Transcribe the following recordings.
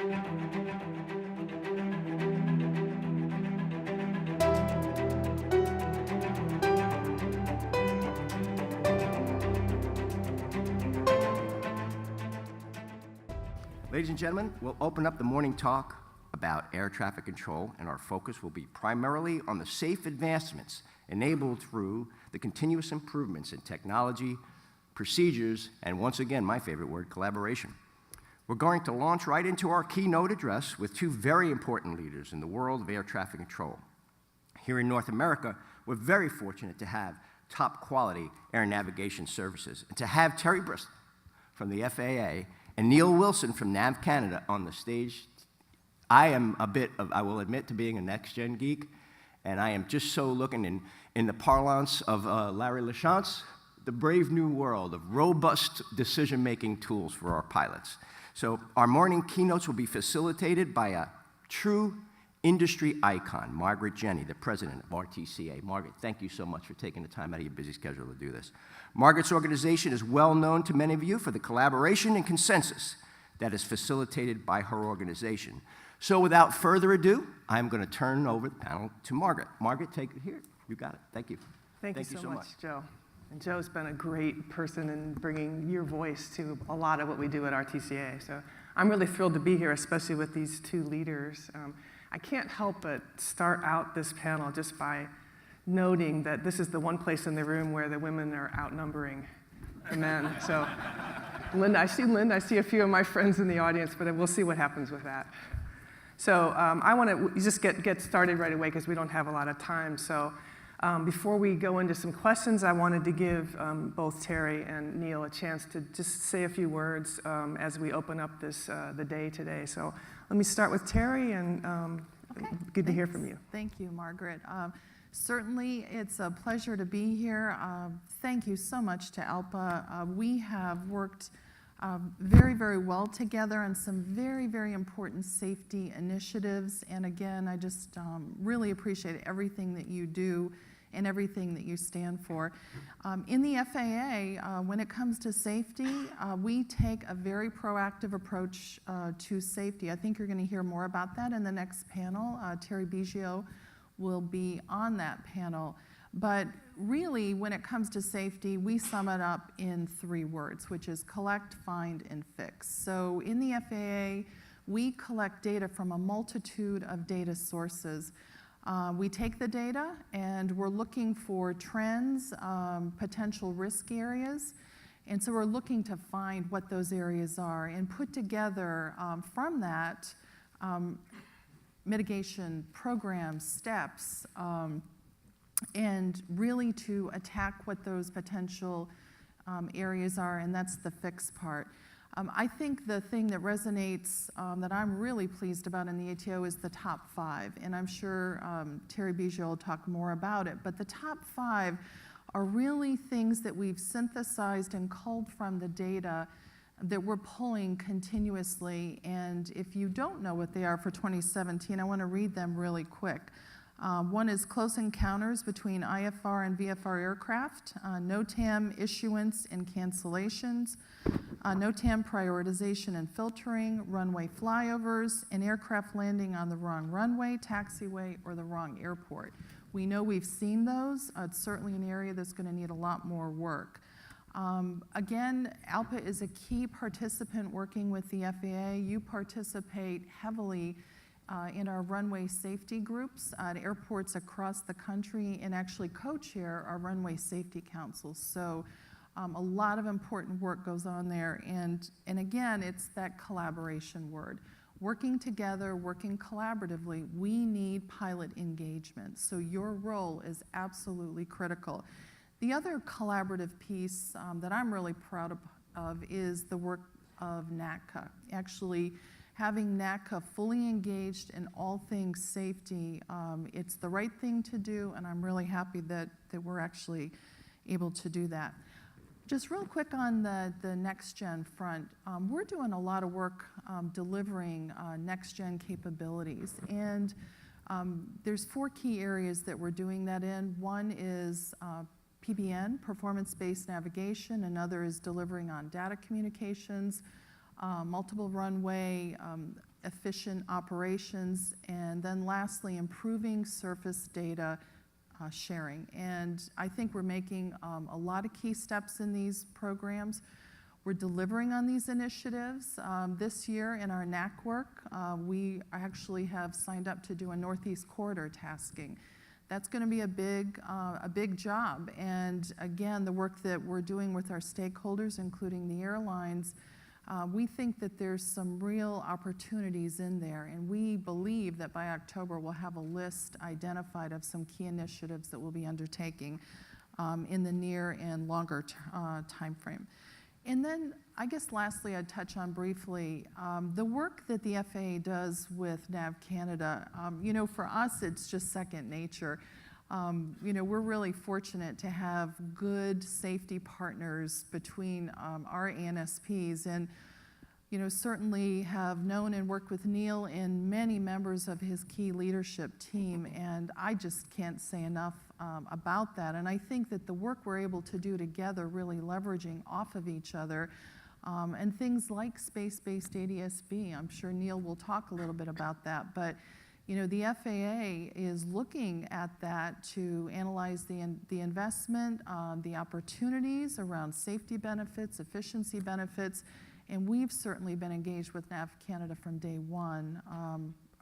Ladies and gentlemen, we'll open up the morning talk about air traffic control, and our focus will be primarily on the safe advancements enabled through the continuous improvements in technology, procedures, and once again, my favorite word, collaboration. We're going to launch right into our keynote address with two very important leaders in the world of air traffic control. Here in North America, we're very fortunate to have top quality air navigation services, and to have Teri Bristol from the FAA and Neil Wilson from NAV Canada on the stage. I am a bit of, I will admit, to being a next-gen geek, and I am just so looking in the parlance of Larry LaChance, the brave new world of robust decision-making tools for our pilots. So our morning keynotes will be facilitated by a true industry icon, Margaret, the president of RTCA. Margaret, thank you so much for taking the time out of your busy schedule to do this. Margaret's organization is well known to many of you for the collaboration and consensus that is facilitated by her organization. So without further ado, I'm going to turn over the panel to Margaret. Margaret, take it here. You got it. Thank you. Thank you so much, Joe. And Joe's been a great person in bringing your voice to a lot of what we do at RTCA. So I'm really thrilled to be here, especially with these two leaders. I can't help but start out this panel just by noting that this is the one place in the room where the women are outnumbering the men. So Linda, I see a few of my friends in the audience, but we'll see what happens with that. So I want to just get started right away because we don't have a lot of time. So before we go into some questions, I wanted to give both Teri and Neil a chance to just say a few words as we open up the day today. So let me start with Teri, and good to hear from you. Thank you, Margaret. Certainly, it's a pleasure to be here. Thank you so much to ALPA. We have worked very, very well together on some very, very important safety initiatives. And again, I just really appreciate everything that you do and everything that you stand for. In the FAA, when it comes to safety, we take a very proactive approach to safety. I think you're going to hear more about that in the next panel. Teri Biggio will be on that panel. But really, when it comes to safety, we sum it up in 3 words, which is collect, find, and fix. So in the FAA, we collect data from a multitude of data sources. We take the data, and we're looking for trends, potential risk areas, and so we're looking to find what those areas are and put together from that mitigation programs, steps, and really to attack what those potential areas are, and that's the fix part. I think the thing that resonates that I'm really pleased about in the ATO is the top 5, and I'm sure Teri Biggio will talk more about it, but the top 5 are really things that we've synthesized and culled from the data that we're pulling continuously, and if you don't know what they are for 2017, I want to read them really quick. One is close encounters between IFR and VFR aircraft, NOTAM issuance and cancellations, NOTAM prioritization and filtering, runway flyovers, and aircraft landing on the wrong runway, taxiway, or the wrong airport. We know we've seen those. It's certainly an area that's going to need a lot more work. Again, ALPA is a key participant working with the FAA. You participate heavily in our runway safety groups at airports across the country, and actually co-chair our runway safety councils. So a lot of important work goes on there, and again, it's that collaboration word. Working together, working collaboratively, we need pilot engagement. So your role is absolutely critical. The other collaborative piece that I'm really proud of is the work of NACA. Actually, having NACA fully engaged in all things safety, it's the right thing to do, and I'm really happy that we're actually able to do that. Just real quick on the next-gen front, we're doing a lot of work delivering next-gen capabilities, and there's 4 key areas that we're doing that in. One is PBN, performance-based navigation. Another is delivering on data communications. multiple runway, efficient operations, and then lastly, improving surface data sharing. And I think we're making a lot of key steps in these programs. We're delivering on these initiatives. This year in our NAC work, we actually have signed up to do a Northeast Corridor tasking. That's going to be a big job. And again, the work that we're doing with our stakeholders, including the airlines, we think that there's some real opportunities in there. And we believe that by October, we'll have a list identified of some key initiatives that we'll be undertaking in the near and longer time frame. And then, I guess lastly, I'd touch on briefly the work that the FAA does with NAV Canada. For us, it's just second nature. We're really fortunate to have good safety partners between our ANSPs, and certainly have known and worked with Neil and many members of his key leadership team, and I just can't say enough about that. And I think that the work we're able to do together, really leveraging off of each other, and things like space-based ADS-B, I'm sure Neil will talk a little bit about that, but the FAA is looking at that to analyze the investment, the opportunities around safety benefits, efficiency benefits, and we've certainly been engaged with NAV Canada from day one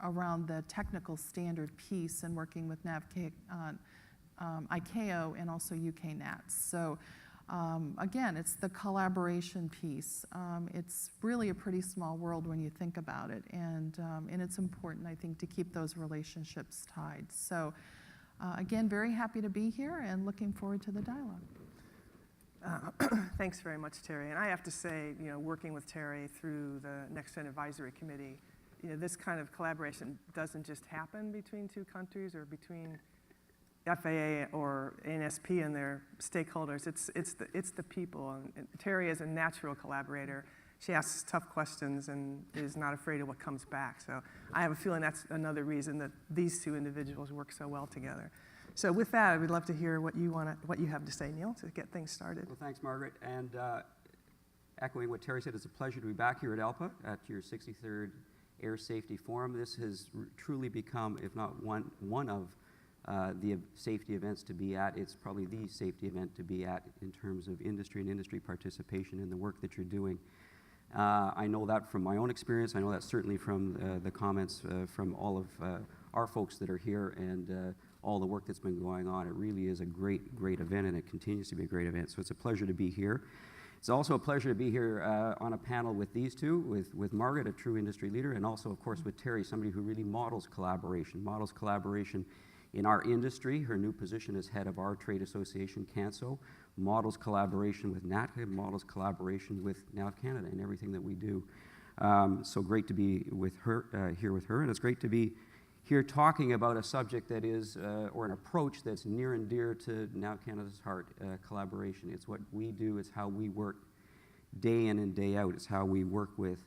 around the technical standard piece and working with ICAO and also UK NATS. So again, it's the collaboration piece. It's really a pretty small world when you think about it, and it's important, I think, to keep those relationships tied. So again, very happy to be here and looking forward to the dialogue. Thanks very much, Teri. And I have to say, working with Teri through the Next Gen Advisory Committee, this kind of collaboration doesn't just happen between two countries or between FAA or ANSP and their stakeholders. It's the people. And Teri is a natural collaborator. She asks tough questions and is not afraid of what comes back. So I have a feeling that's another reason that these two individuals work so well together. So with that, we'd love to hear what you have to say, Neil, to get things started. Well, thanks, Margaret. And echoing what Teri said, it's a pleasure to be back here at ALPA at your 63rd Air Safety Forum. This has truly become, if not one of the safety events to be at. It's probably the safety event to be at in terms of industry and industry participation in the work that you're doing. I know that from my own experience. I know that certainly from the comments from all of our folks that are here and all the work that's been going on. It really is a great event, and it continues to be a great event. So it's a pleasure to be here. It's also a pleasure to be here on a panel with these two, with Margaret, a true industry leader, and also, of course, with Teri, somebody who really models collaboration in our industry. Her new position as head of our trade association, CANSO, models collaboration with NATCA, models collaboration with NAV Canada in everything that we do. So great to be with her, here with her, and it's great to be here talking about a subject that is, or an approach that's near and dear to NAV Canada's heart, collaboration. It's what we do, it's how we work day in and day out. It's how we work with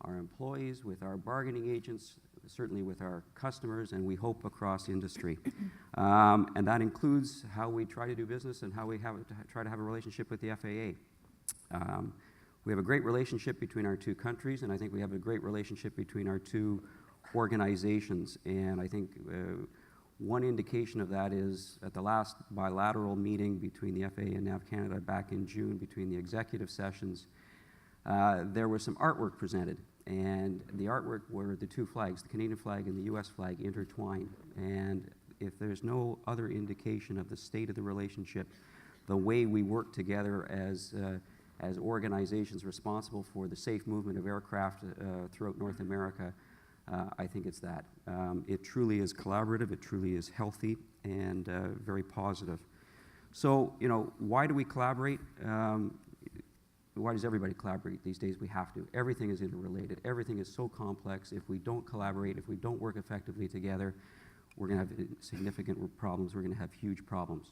our employees, with our bargaining agents, certainly with our customers, and we hope across industry. And that includes how we try to do business and how we try to have a relationship with the FAA. We have a great relationship between our two countries, and I think we have a great relationship between our two organizations. And I think one indication of that is at the last bilateral meeting between the FAA and NAV Canada back in June, between the executive sessions, there was some artwork presented. And the artwork were the two flags, the Canadian flag and the US flag, intertwined. And if there's no other indication of the state of the relationship, the way we work together as organizations responsible for the safe movement of aircraft throughout North America, I think it's that. It truly is collaborative, it truly is healthy, and very positive. So, why do we collaborate? Why does everybody collaborate these days? We have to. Everything is interrelated. Everything is so complex. If we don't collaborate, if we don't work effectively together, we're going to have significant problems. We're going to have huge problems.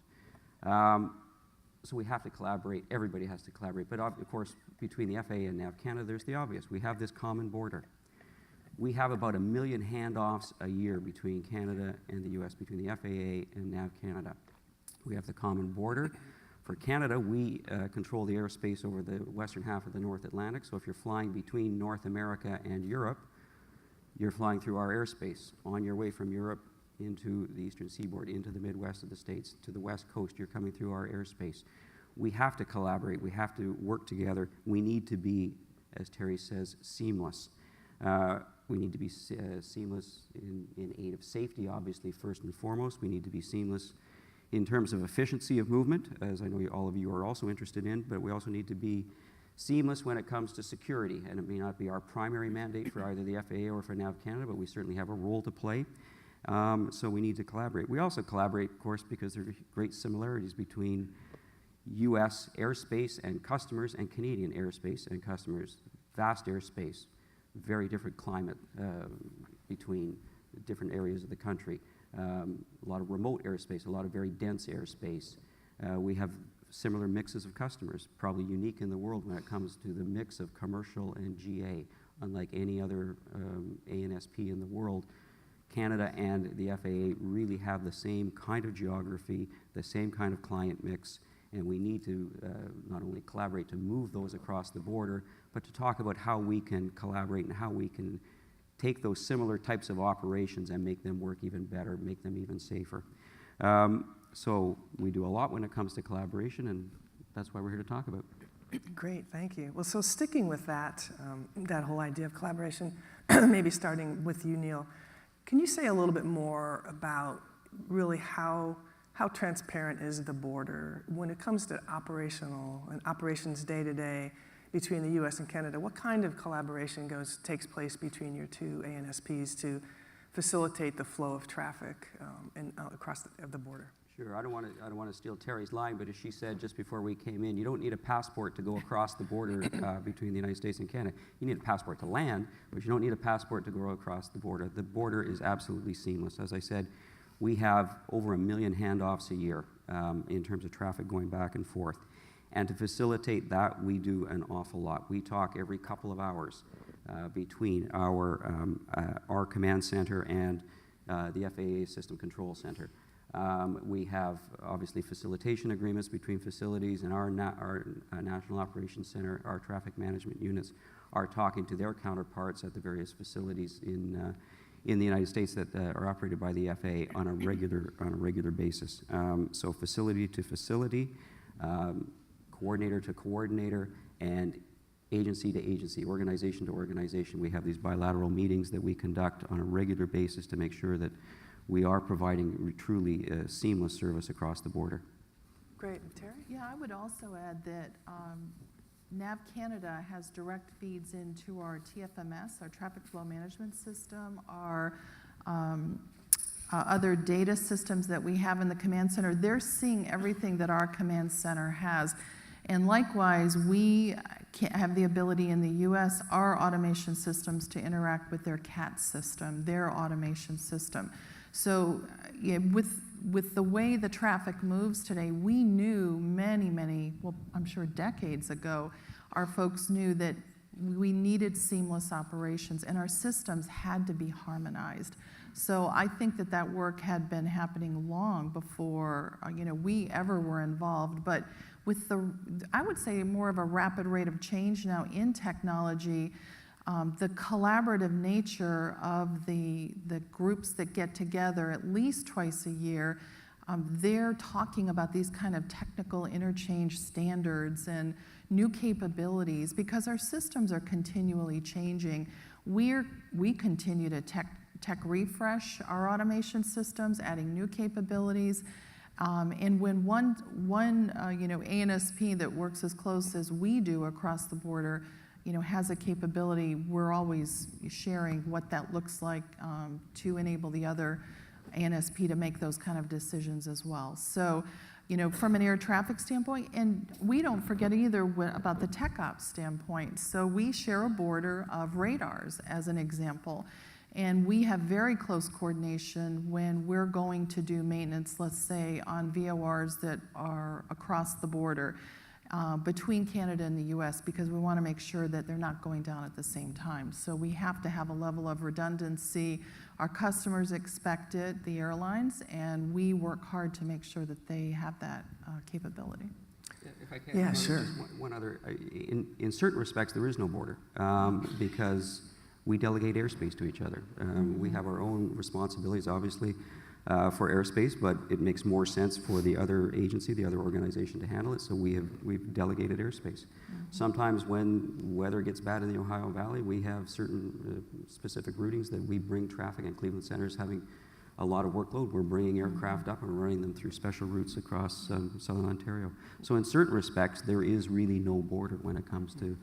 So we have to collaborate. Everybody has to collaborate. But of course, between the FAA and NAV Canada, there's the obvious. We have this common border. We have about 1 million handoffs a year between Canada and the US, between the FAA and NAV Canada. We have the common border. For Canada, we control the airspace over the western half of the North Atlantic, so if you're flying between North America and Europe, you're flying through our airspace. On your way from Europe into the eastern seaboard, into the Midwest of the States, to the West Coast, you're coming through our airspace. We have to collaborate, we have to work together, we need to be, as Teri says, seamless. We need to be seamless in aid of safety, obviously, first and foremost. We need to be seamless in terms of efficiency of movement, as I know all of you are also interested in, but we also need to be seamless when it comes to security, and it may not be our primary mandate for either the FAA or for NAV Canada, but we certainly have a role to play. So we need to collaborate. We also collaborate, of course, because there are great similarities between U.S. airspace and customers and Canadian airspace and customers. Vast airspace, very different climate between different areas of the country. A lot of remote airspace, a lot of very dense airspace. We have similar mixes of customers, probably unique in the world when it comes to the mix of commercial and GA. Unlike any other ANSP in the world, Canada and the FAA really have the same kind of geography, the same kind of client mix, and we need to not only collaborate to move those across the border, but to talk about how we can collaborate and how we can take those similar types of operations and make them work even better, make them even safer. So we do a lot when it comes to collaboration, and that's why we're here to talk about it. Great, thank you. Well, so sticking with that, that whole idea of collaboration, maybe starting with you, Neil, can you say a little bit more about really how transparent is the border when it comes to operations day to day between the U.S. and Canada? What kind of collaboration takes place between your two ANSPs to facilitate the flow of traffic across the border? Sure. I don't want to steal Teri's line, but as she said just before we came in, you don't need a passport to go across the border between the United States and Canada. You need a passport to land, but you don't need a passport to go across the border. The border is absolutely seamless. As I said, we have over 1 million handoffs a year in terms of traffic going back and forth. And to facilitate that, we do an awful lot. We talk every couple of hours between our command center and the FAA System Control Center. We have, obviously, facilitation agreements between facilities, and our National Operations Center, our traffic management units, are talking to their counterparts at the various facilities in the United States that are operated by the FAA on a regular basis. So facility to facility, coordinator to coordinator, and agency to agency, organization to organization. We have these bilateral meetings that we conduct on a regular basis to make sure that we are providing truly seamless service across the border. Great. Teri? Yeah, I would also add that NAV Canada has direct feeds into our TFMS, our traffic flow management system, our other data systems that we have in the command center. They're seeing everything that our command center has. And likewise, we have the ability in the U.S., our automation systems, to interact with their CAT system, their automation system. So yeah, with the way the traffic moves today, we knew many, well, I'm sure decades ago, our folks knew that we needed seamless operations, and our systems had to be harmonized. So I think that work had been happening long before we ever were involved. But with I would say, more of a rapid rate of change now in technology, the collaborative nature of the groups that get together at least twice a year, they're talking about these kind of technical interchange standards and new capabilities, because our systems are continually changing. We continue to tech refresh our automation systems, adding new capabilities. And when one ANSP that works as close as we do across the border, has a capability, we're always sharing what that looks like to enable the other ANSP to make those kind of decisions as well. So, from an air traffic standpoint, and we don't forget either about the tech ops standpoint. So we share a border of radars, as an example. And we have very close coordination when we're going to do maintenance, let's say, on VORs that are across the border between Canada and the U.S., because we want to make sure that they're not going down at the same time. So we have to have a level of redundancy. Our customers expect it, the airlines, and we work hard to make sure that they have that capability. If I can, Yeah, sure. just one other. In certain respects, there is no border because we delegate airspace to each other. We have our own responsibilities, obviously, for airspace, but it makes more sense for the other agency, the other organization to handle it, so we've delegated airspace. Sometimes when weather gets bad in the Ohio Valley, we have certain specific routings that we bring traffic, and Cleveland Center is having a lot of workload. We're bringing aircraft up and running them through special routes across southern Ontario. So in certain respects, there is really no border when it comes to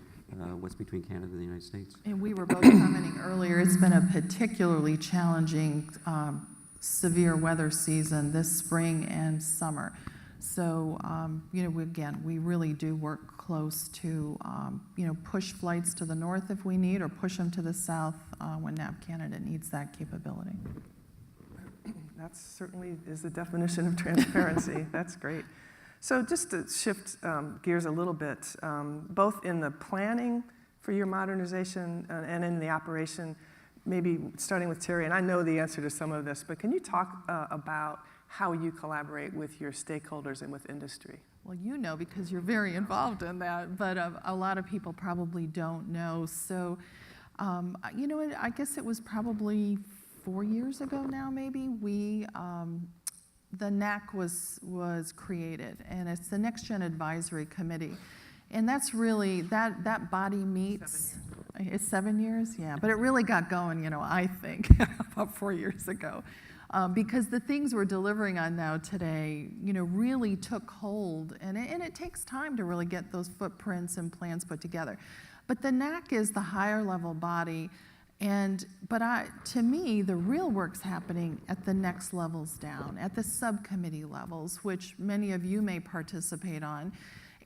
what's between Canada and the United States. And we were both commenting earlier, it's been a particularly challenging severe weather season this spring and summer. So, we really do work close to, push flights to the north if we need, or push them to the south when NAV Canada needs that capability. That certainly is the definition of transparency. That's great. So just to shift gears a little bit, both in the planning for your modernization and in the operation, maybe starting with Teri, and I know the answer to some of this, but can you talk about how you collaborate with your stakeholders and with industry? Well, you know, because you're very involved in that, but a lot of people probably don't know. So, I guess it was probably 4 years ago now, maybe, the NAC was created, and it's the Next Gen Advisory Committee. And that's really, that body meets, it's 7 years? Yeah, but it really got going, I think, about 4 years ago. Because the things we're delivering on now today, really took hold, and it takes time to really get those footprints and plans put together. But the NAC is the higher level body, but to me, the real work's happening at the next levels down, at the subcommittee levels, which many of you may participate on.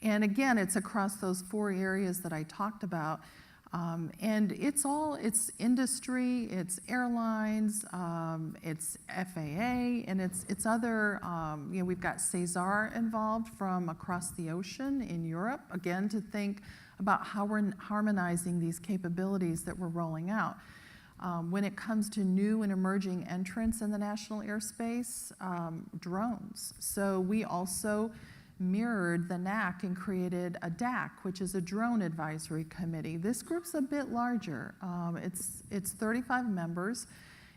And again, it's across those 4 areas that I talked about. And it's industry, it's airlines, it's FAA, and it's other, we've got César involved from across the ocean in Europe, again, to think about how we're harmonizing these capabilities that we're rolling out. When it comes to new and emerging entrants in the national airspace, drones. So we also mirrored the NAC and created a DAC, which is a Drone Advisory Committee. This group's a bit larger. It's 35 members,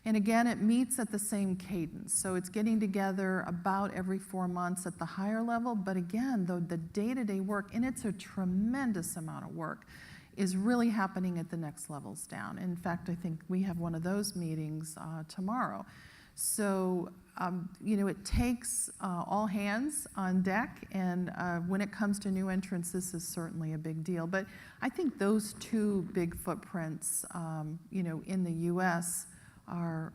and again, it meets at the same cadence. So it's getting together about every 4 months at the higher level, but again, the day-to-day work, and it's a tremendous amount of work, is really happening at the next levels down. In fact, I think we have one of those meetings tomorrow. So, it takes all hands on deck, and when it comes to new entrants, this is certainly a big deal. But I think those 2 big footprints, in the U.S. are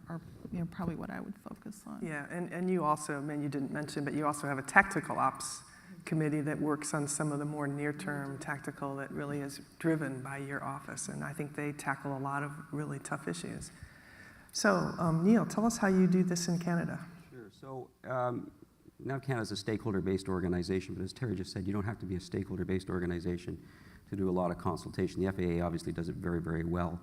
probably what I would focus on. Yeah, and you also, you didn't mention, but you also have a tactical ops committee that works on some of the more near-term tactical that really is driven by your office, and I think they tackle a lot of really tough issues. So, Neil, tell us how you do this in Canada. Sure. So, NAV Canada is a stakeholder-based organization, but as Teri just said, you don't have to be a stakeholder-based organization to do a lot of consultation. The FAA obviously does it very, very well.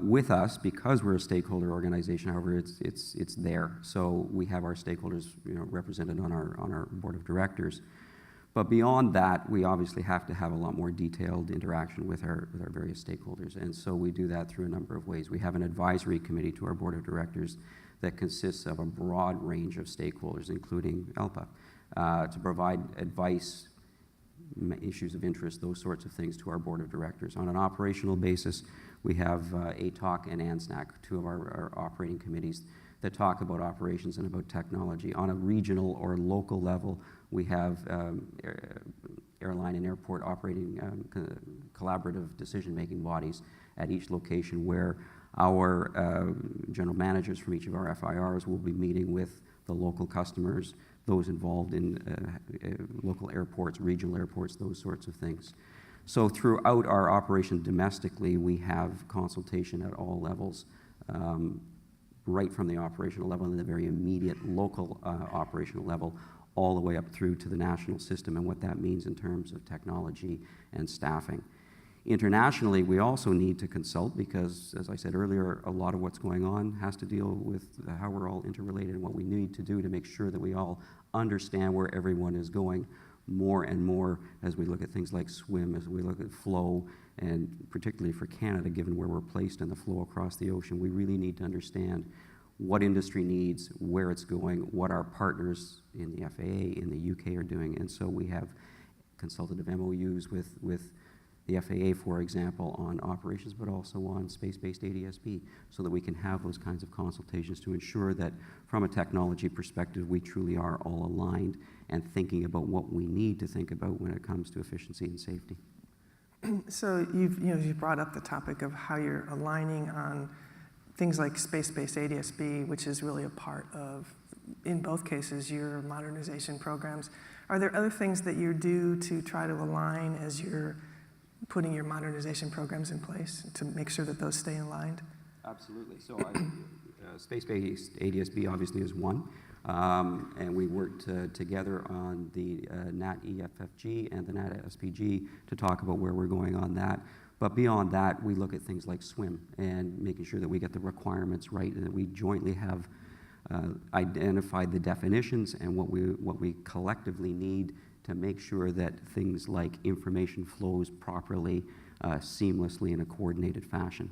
With us, because we're a stakeholder organization, however, it's there. So we have our stakeholders, represented on our board of directors. But beyond that, we obviously have to have a lot more detailed interaction with our various stakeholders, and so we do that through a number of ways. We have an advisory committee to our board of directors that consists of a broad range of stakeholders, including ALPA, to provide advice, issues of interest, those sorts of things to our board of directors. On an operational basis, we have ATOC and ANSNAC, 2 of our operating committees that talk about operations and about technology. On a regional or local level, we have airline and airport operating collaborative decision-making bodies at each location where our general managers from each of our FIRs will be meeting with the local customers, those involved in local airports, regional airports, those sorts of things. So throughout our operation domestically, we have consultation at all levels, right from the operational level and the very immediate local operational level, all the way up through to the national system and what that means in terms of technology and staffing. Internationally, we also need to consult because, as I said earlier, a lot of what's going on has to deal with how we're all interrelated and what we need to do to make sure that we all understand where everyone is going more and more as we look at things like swim, as we look at flow, and particularly for Canada, given where we're placed in the flow across the ocean, we really need to understand what industry needs, where it's going, what our partners in the FAA, in the UK are doing. And so we have consultative MOUs with the FAA, for example, on operations, but also on space-based ADS-B, so that we can have those kinds of consultations to ensure that from a technology perspective, we truly are all aligned and thinking about what we need to think about when it comes to efficiency and safety. So you've brought up the topic of how you're aligning on things like space-based ADS-B, which is really a part of, in both cases, your modernization programs. Are there other things that you do to try to align as you're putting your modernization programs in place to make sure that those stay aligned? Absolutely. So space-based ADS-B obviously is one. And we worked together on the NAT EFFG and the NAT SPG to talk about where we're going on that. But beyond that, we look at things like swim and making sure that we get the requirements right and that we jointly have identified the definitions and what we collectively need to make sure that things like information flows properly, seamlessly in a coordinated fashion.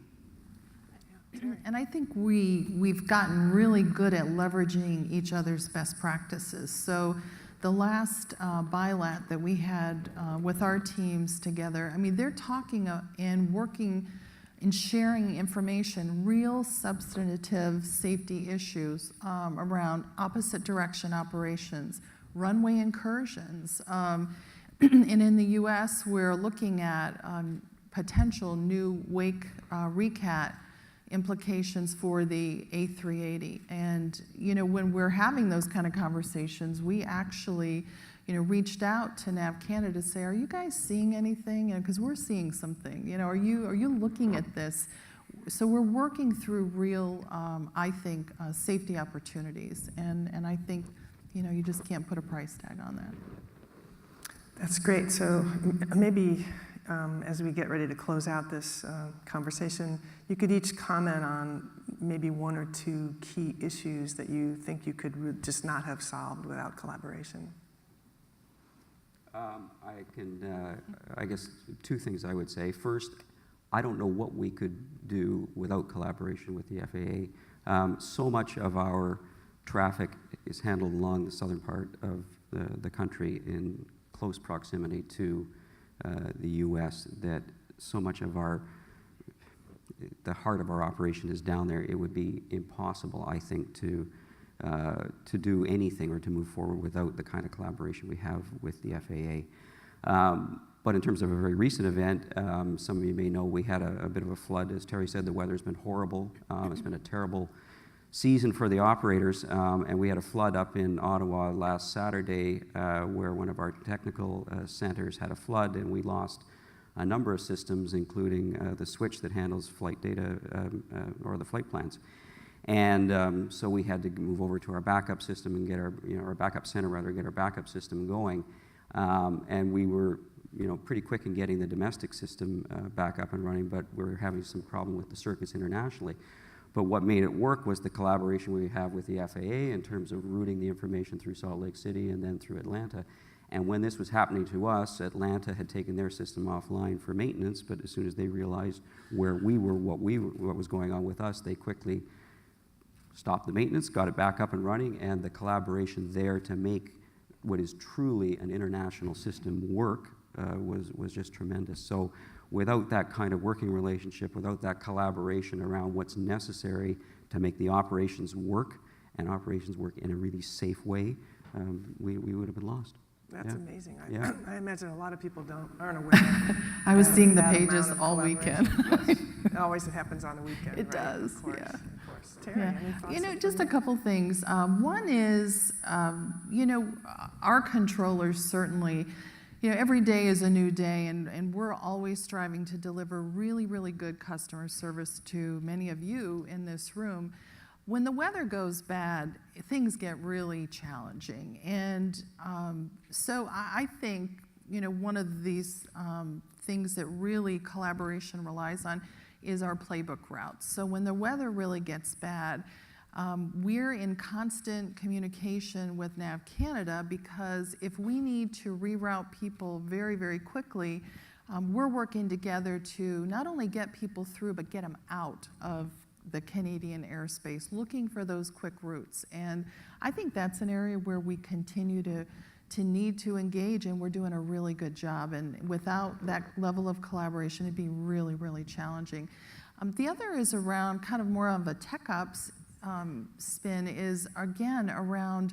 And I think we've gotten really good at leveraging each other's best practices. So the last bilat that we had with our teams together, I mean, they're talking and working and sharing information, real substantive safety issues around opposite direction operations, runway incursions. And in the US, we're looking at potential new wake recat implications for the A380. And, when we're having those kind of conversations, we actually, reached out to NAV Canada to say, are you guys seeing anything? Because we're seeing something. Are you looking at this? So we're working through real, I think, safety opportunities. And I think, you just can't put a price tag on that. That's great. So maybe as we get ready to close out this conversation, you could each comment on maybe one or two key issues that you think you could just not have solved without collaboration. I guess two things I would say. First, I don't know what we could do without collaboration with the FAA. So much of our traffic is handled along the southern part of the country in close proximity to the U.S. that so much of the heart of our operation is down there. It would be impossible, I think, to do anything or to move forward without the kind of collaboration we have with the FAA. But in terms of a very recent event, some of you may know we had a bit of a flood. As Teri said, the weather's been horrible. It's been a terrible season for the operators, and we had a flood up in Ottawa last Saturday where one of our technical centers had a flood, and we lost a number of systems, including the switch that handles flight data or the flight plans. And so we had to move over to our backup system and get our backup center, rather, get our backup system going. And we were pretty quick in getting the domestic system back up and running, but we were having some problem with the circuits internationally. But what made it work was the collaboration we have with the FAA in terms of routing the information through Salt Lake City and then through Atlanta. And when this was happening to us, Atlanta had taken their system offline for maintenance, but as soon as they realized where we were, what was going on with us, they quickly stopped the maintenance, got it back up and running, and the collaboration there to make what is truly an international system work was just tremendous. So without that kind of working relationship, without that collaboration around what's necessary to make the operations work, and operations work in a really safe way, we would have been lost. That's amazing. Yeah. I imagine a lot of people aren't aware. I was seeing the that pages amount of all weekend. Yes. It always happens on the weekend. It right? does, Of course, yeah. Of course. Teri, Yeah. any thoughts Just a couple things. One is, our controllers certainly, every day is a new day, and we're always striving to deliver really, really good customer service to many of you in this room. When the weather goes bad, things get really challenging. And so I think, one of these things that really collaboration relies on is our playbook routes. So when the weather really gets bad, We're in constant communication with NAV Canada because if we need to reroute people very, very quickly, we're working together to not only get people through, but get them out of the Canadian airspace, looking for those quick routes. And I think that's an area where we continue to need to engage, and we're doing a really good job. And without that level of collaboration, it'd be really, really challenging. The other is around kind of more of a tech ops spin is, again, around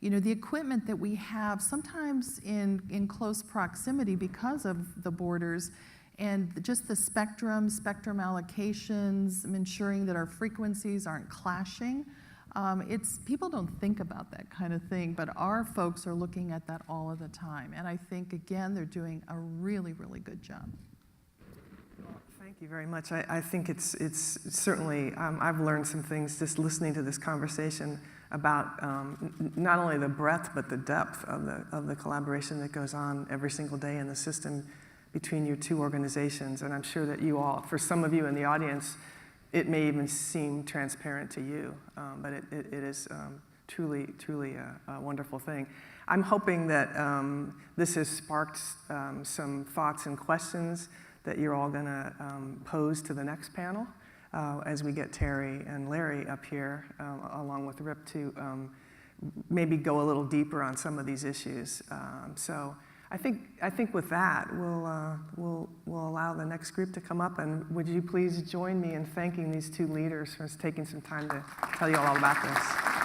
the equipment that we have, sometimes in close proximity because of the borders, and just the spectrum allocations, ensuring that our frequencies aren't clashing. People don't think about that kind of thing, but our folks are looking at that all of the time. And I think, again, they're doing a really, really good job. Well, thank you very much. I think it's certainly, I've learned some things just listening to this conversation about not only the breadth, but the depth of the collaboration that goes on every single day in the system between your two organizations. And I'm sure that you all, for some of you in the audience, it may even seem transparent to you, but it is truly a wonderful thing. I'm hoping that this has sparked some thoughts and questions that you're all going to pose to the next panel as we get Teri and Larry up here, along with Rip, to maybe go a little deeper on some of these issues. So I think with that, we'll allow the next group to come up, and would you please join me in thanking these two leaders for taking some time to tell you all about this.